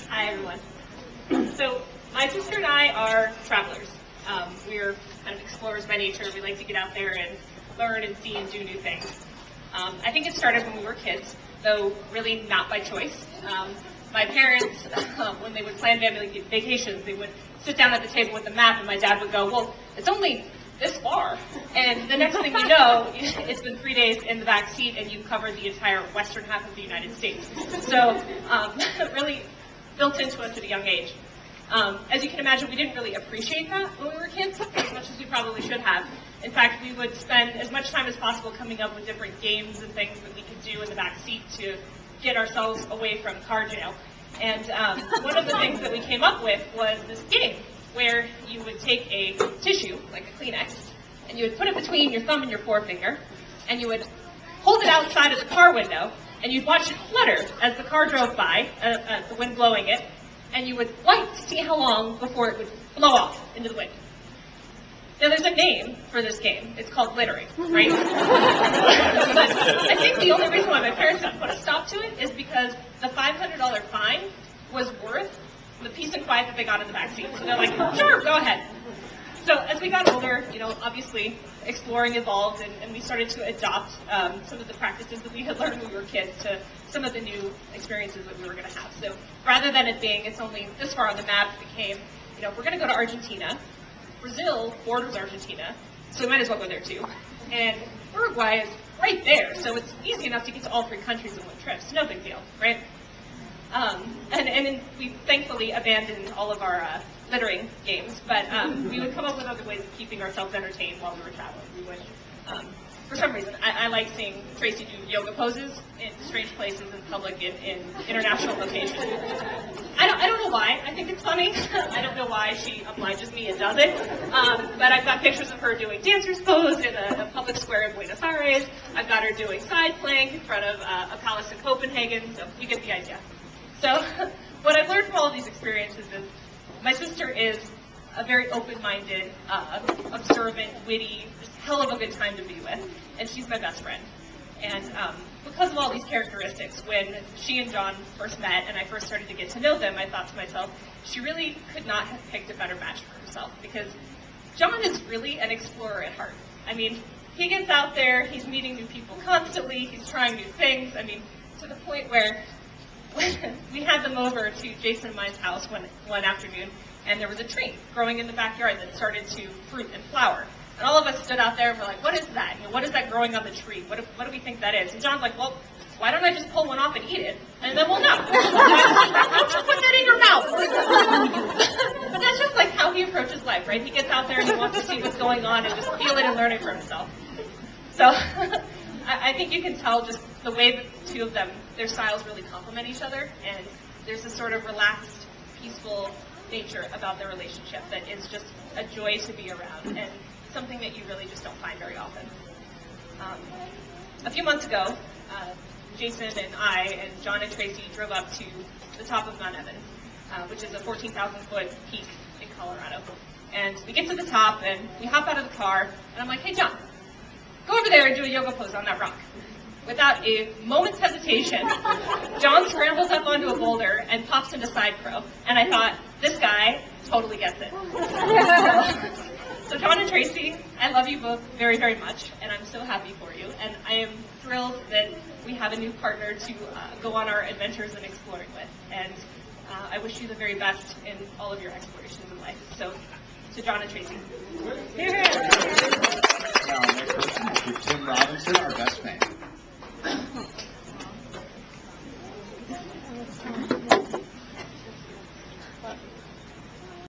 Hi, everyone. So, my sister and I are travelers. We're kind of explorers by nature. We like to get out there and learn and see and do new things. I think it started when we were kids, though really not by choice. My parents, when they would plan family vacations, they would sit down at the table with a map, and my dad would go, well, it's only this far. And the next thing you know, it's been 3 days in the back seat, and you've covered the entire western half of the United States. So, really built into us at a young age. As you can imagine, we didn't really appreciate that when we were kids, as much as we probably should have. In fact, we would spend as much time as possible coming up with different games and things that we could do in the back seat to get ourselves away from car jail. And one of the things that we came up with was this game where you would take a tissue, like a Kleenex, and you would put it between your thumb and your forefinger, and you would hold it outside of the car window, and you'd watch it flutter as the car drove by, the wind blowing it, and you would light to see how long before it would blow off into the wind. Now, there's a name for this game. It's called littering, right? But I think the only reason why my parents didn't put a stop to it is because the $500 fine was worth the peace and quiet that they got in the backseat. So they're like, sure, go ahead. So as we got older, obviously exploring evolved, and we started to adopt some of the practices that we had learned when we were kids to some of the new experiences that we were going to have. So rather than it being it's only this far on the map, it became, we're going to go to Argentina. Brazil borders Argentina, so we might as well go there too. And Uruguay is right there, so it's easy enough to get to all 3 countries in one trip. It's no big deal, right? And we thankfully abandoned all of our littering games, but we would come up with other ways of keeping ourselves entertained while we were traveling. We would, for some reason, I like seeing Tracy do yoga poses in strange places in public in international locations. I don't know why. I think it's funny. I don't know why she obliges me and does it. But I've got pictures of her doing dancer's pose in a public square in Buenos Aires. I've got her doing side plank in front of a palace in Copenhagen. So you get the idea. So what I've learned from all of these experiences is my sister is a very open-minded, observant, witty, just hell of a good time to be with, and she's my best friend. And because of all these characteristics, when she and John first met and I first started to get to know them, I thought to myself, she really could not have picked a better match for herself, because John is really an explorer at heart. I mean, he gets out there, he's meeting new people constantly, he's trying new things, to the point where we had them over to Jason and mine's house one afternoon, and there was a tree growing in the backyard that started to fruit and flower. And all of us stood out there and were like, what is that? What is that growing on the tree? What do we think that is? And John's like, well, why don't I just pull one off and eat it? And then we'll know. Why don't you put that in your mouth? But that's just like how he approaches life, right? He gets out there and he wants to see what's going on and just feel it and learn it for himself. So I think you can tell just the way that the two of them, their styles really complement each other, and there's this sort of relaxed, peaceful nature about their relationship that is just a joy to be around, and something that you really just don't find very often. A few months ago, Jason and I and John and Tracy drove up to the top of Mount Evans, which is a 14,000-foot peak in Colorado. And we get to the top, and we hop out of the car, and I'm like, hey, John, go over there and do a yoga pose on that rock. Without a moment's hesitation, John scrambles up onto a boulder and pops into side pro. And I thought, this guy totally gets it. So John and Tracy, I love you both very, very much, and I'm so happy for you. And I am thrilled that we have a new partner to go on our adventures and exploring with. And I wish you the very best in all of your explorations in life. So, to John and Tracy.